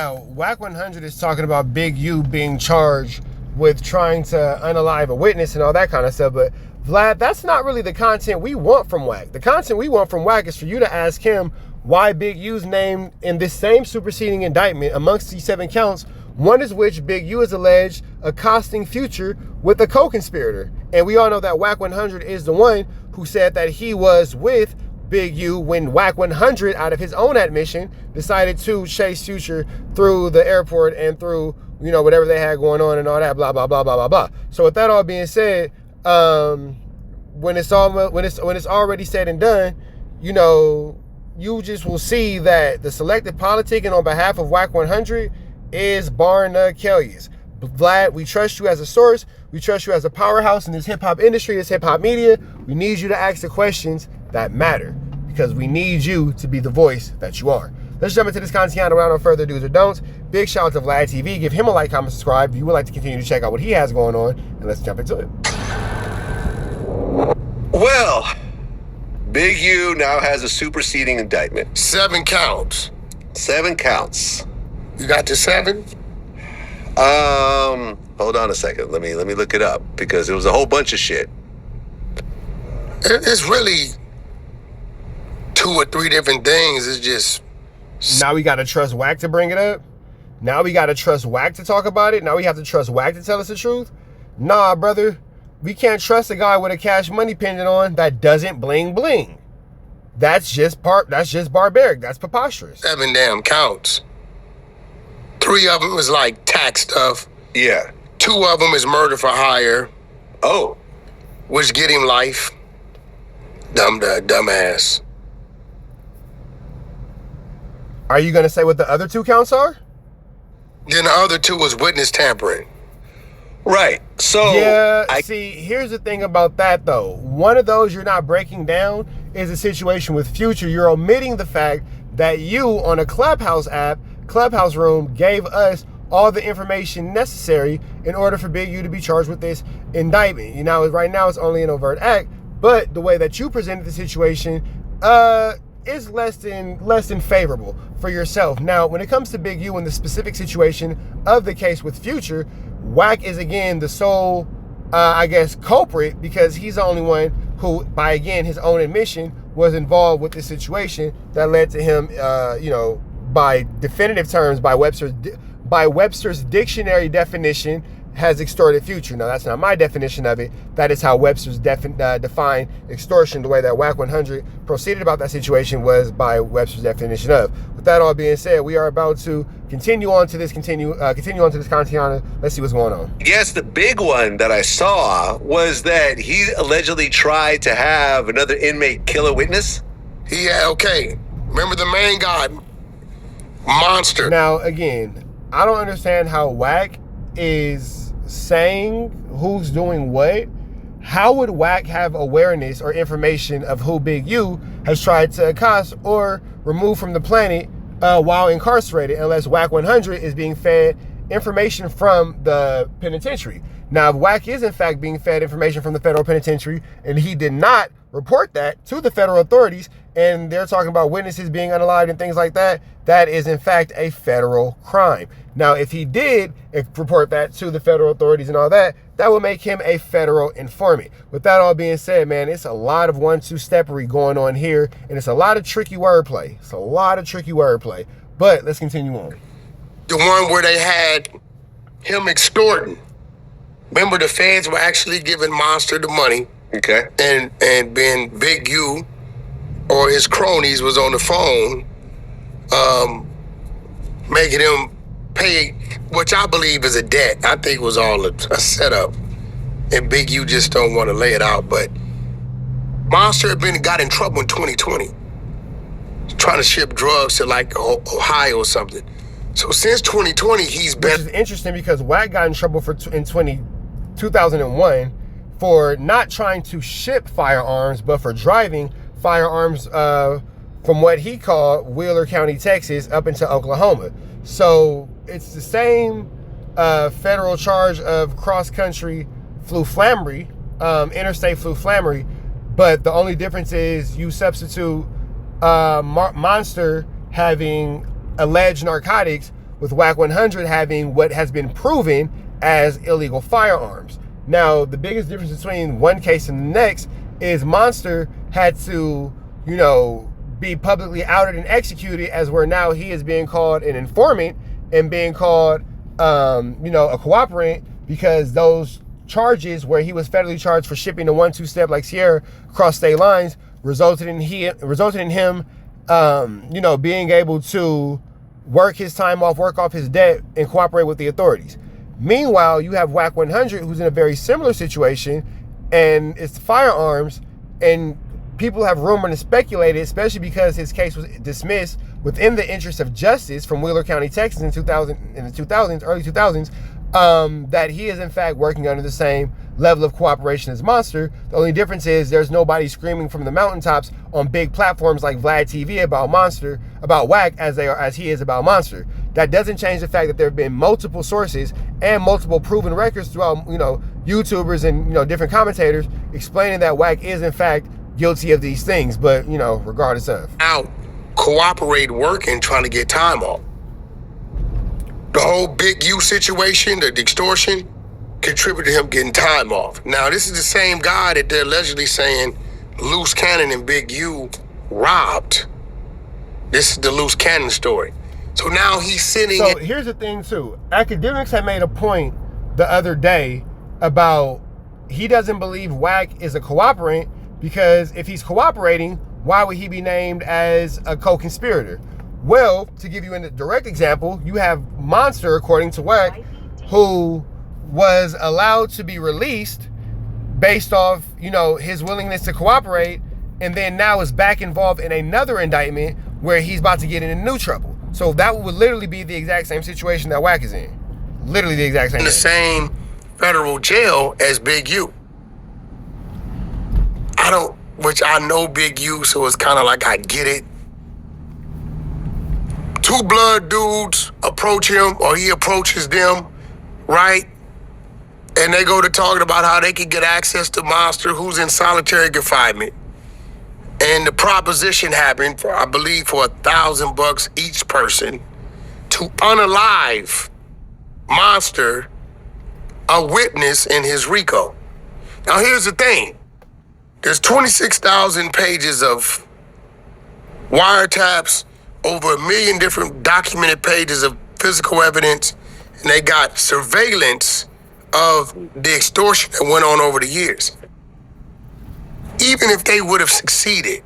Now, WACK100 is talking about Big U being charged with trying to unalive a witness and all that kind of stuff. But Vlad, that's not really the content we want from WACK. The content we want from WACK is for you to ask him why Big U's named in this same superseding indictment amongst these 7 counts, one is which Big U is alleged accosting Future with a co-conspirator. And we all know that WACK100 is the one who said that he was with Big U when WACK100, out of his own admission, decided to chase Future through the airport and through, you know, whatever they had going on and all that, blah, blah, blah, blah, blah, blah. So with that all being said, when it's already said and done, you know, you just will see that the selective politicking on behalf of WACK100 is bar none Kellys. Vlad, we trust you as a source. We trust you as a powerhouse in this hip-hop industry, this hip-hop media. We need you to ask the questions that matter because we need you to be the voice that you are. Let's jump into this content without no further do's or don'ts. Big shout out to Vlad TV. Give him a like, comment, subscribe if you would like to continue to check out what he has going on. And let's jump into it. Well, Big U now has a superseding indictment. 7 counts. 7 counts. You got to 7? Hold on a second. Let me look it up because it was a whole bunch of shit. It's really 2 or 3 different things. It's just... Now we got to trust WACK to bring it up? Now we got to trust WACK to talk about it? Now we have to trust WACK to tell us the truth? Nah, brother. We can't trust a guy with a cash money pendant on that doesn't bling bling. That's just barbaric. That's preposterous. 7 damn counts. 3 of them is like tax stuff. Yeah. 2 of them is murder for hire. Oh. Which get him life. Dumbass. Are you going to say what the other 2 counts are? Then the other 2 was witness tampering. Right. So yeah, see, here's the thing about that though. One of those you're not breaking down is a situation with Future. You're omitting the fact that you on a Clubhouse app, Clubhouse room, gave us all the information necessary in order for Big U to be charged with this indictment. You know, right now it's only an overt act, but the way that you presented the situation is less than favorable for yourself. Now, when it comes to Big U and the specific situation of the case with Future, WACK is again the sole, I guess, culprit because he's the only one who, by again his own admission, was involved with this situation that led to him, you know, by definitive terms, by Webster's dictionary definition, has extorted Future. Now, that's not my definition of it. That is how Webster's define extortion. The way that WACK100 proceeded about that situation was by Webster's definition of. With that all being said, we are about to continue on to this content. Let's see what's going on. Yes, the big one that I saw was that he allegedly tried to have another inmate kill a witness. Yeah, okay. Remember the main guy, Monster. Now, again, I don't understand how WACK is saying who's doing what. How would WACK have awareness or information of who Big U has tried to accost or remove from the planet while incarcerated, unless WACK100 is being fed information from the penitentiary? Now, if WACK is in fact being fed information from the federal penitentiary and he did not report that to the federal authorities, and they're talking about witnesses being unalived and things like that, that is in fact a federal crime. Now, if he did report that to the federal authorities and all that, that would make him a federal informant. With that all being said, man, it's a lot of 1-2-steppery going on here, and it's a lot of tricky wordplay. It's a lot of tricky wordplay. But let's continue on. The one where they had him extorting. Remember, the feds were actually giving Monster the money. Okay. And then Big U or his cronies was on the phone, making him pay, which I believe is a debt. I think it was all a setup. And Big U just don't want to lay it out. But Monster had got in trouble in 2020. Trying to ship drugs to like Ohio or something. So since 2020, he's been... Which is interesting because WACK got in trouble in 2001 for not trying to ship firearms, but for driving firearms from what he called Wheeler County, Texas, up into Oklahoma. So it's the same federal charge of cross-country fluflamery, interstate fluflamery, but the only difference is you substitute Monster having alleged narcotics with WACK100 having what has been proven as illegal firearms. Now, the biggest difference between one case and the next is Monster had to, you know, be publicly outed and executed, as where now he is being called an informant and being called, you know, a cooperant, because those charges where he was federally charged for shipping the 1-2 step like Sierra across state lines resulted in him, you know, being able to work his time off, work off his debt, and cooperate with the authorities. Meanwhile, you have WACK100, who's in a very similar situation, and it's firearms, and people have rumored and speculated, especially because his case was dismissed within the interest of justice from Wheeler County, Texas in the 2000s, early 2000s, that he is in fact working under the same level of cooperation as Monster. The only difference is there's nobody screaming from the mountaintops on big platforms like Vlad TV about Monster, about WACK, as he is about Monster. That doesn't change the fact that there have been multiple sources and multiple proven records throughout, you know, YouTubers and, you know, different commentators explaining that WACK is in fact guilty of these things, but, you know, regardless of. Out, cooperate working, trying to get time off. The whole Big U situation, the extortion, contributed to him getting time off. Now, this is the same guy that they're allegedly saying Loose Cannon and Big U robbed. This is the Loose Cannon story. So now he's sitting. So here's the thing too. Academics had made a point the other day about he doesn't believe WACK is a cooperant, because if he's cooperating, why would he be named as a co-conspirator? Well, to give you a direct example, you have Monster, according to WACK, who was allowed to be released based off, you know, his willingness to cooperate, and then now is back involved in another indictment where he's about to get into new trouble. So that would literally be the exact same situation that WACK is in. Literally the exact same in the thing. same federal jail as Big U. Which I know Big U, so it's kind of like I get it. Two blood dudes approach him, or he approaches them, right? And they go to talking about how they can get access to Monster, who's in solitary confinement. And the proposition happened for, I believe, for $1,000 each person to unalive Monster, a witness in his RICO. Now, here's the thing. There's 26,000 pages of wiretaps, over 1 million different documented pages of physical evidence, and they got surveillance of the extortion that went on over the years. Even if they would have succeeded,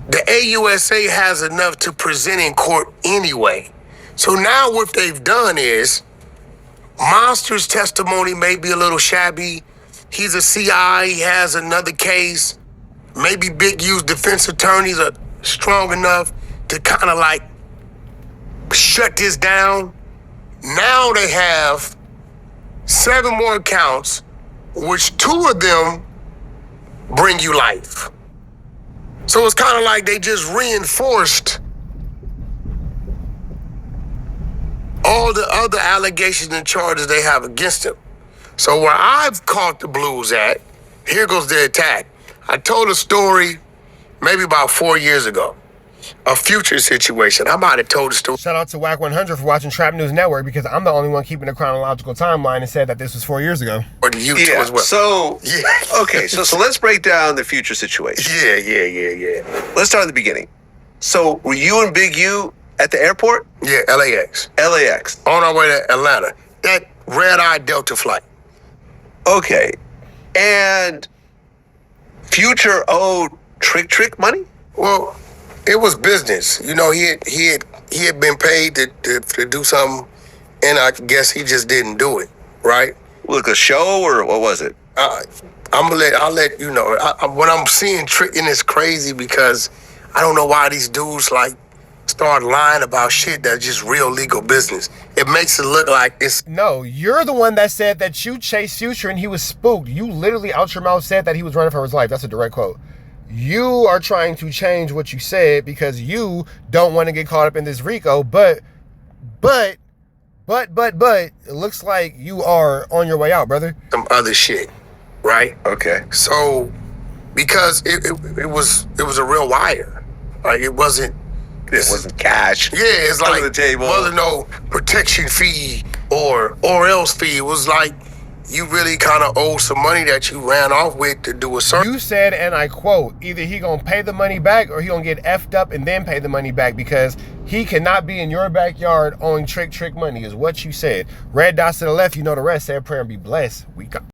the AUSA has enough to present in court anyway. So now what they've done is, Monster's testimony may be a little shabby. He's a CI, he has another case. Maybe Big U's defense attorneys are strong enough to kind of like shut this down. Now they have 7 more counts, which 2 of them bring you life. So it's kind of like they just reinforced all the other allegations and charges they have against him. So where I've caught the blues at, here goes the attack. I told a story maybe about 4 years ago, a future situation. I might have told the story. Shout out to WACK100 for watching Trap News Network, because I'm the only one keeping a chronological timeline and said that this was 4 years ago. Or you too Yeah, as well. so, Yeah. okay, so let's break down the future situation. Yeah. Let's start at the beginning. So were you and Big U at the airport? Yeah, LAX. LAX. On our way to Atlanta. That red-eye Delta flight. Okay. And Future owed Trick money? Well, it was business. You know, he had been paid to do something, and I guess he just didn't do it, right? Like a show, or what was it? I'll let you know. What I'm seeing Trick in is crazy, because I don't know why these dudes like start lying about shit that's just real legal business. It makes it look like it's... No, you're the one that said that you chased Future and he was spooked. You literally out your mouth said that he was running for his life. That's a direct quote. You are trying to change what you said because you don't want to get caught up in this RICO, but it looks like you are on your way out, brother. Some other shit, right? Okay. So, because it was a real wire. Like, it wasn't wasn't cash. Yeah, it's like under the table. wasn't no protection fee or else fee. It was like you really kind of owe some money that you ran off with to do a search. You said, and I quote, either he gonna pay the money back or he gonna get effed up and then pay the money back, because he cannot be in your backyard owing trick money, is what you said. Red dots to the left, you know the rest. Say a prayer and be blessed. We got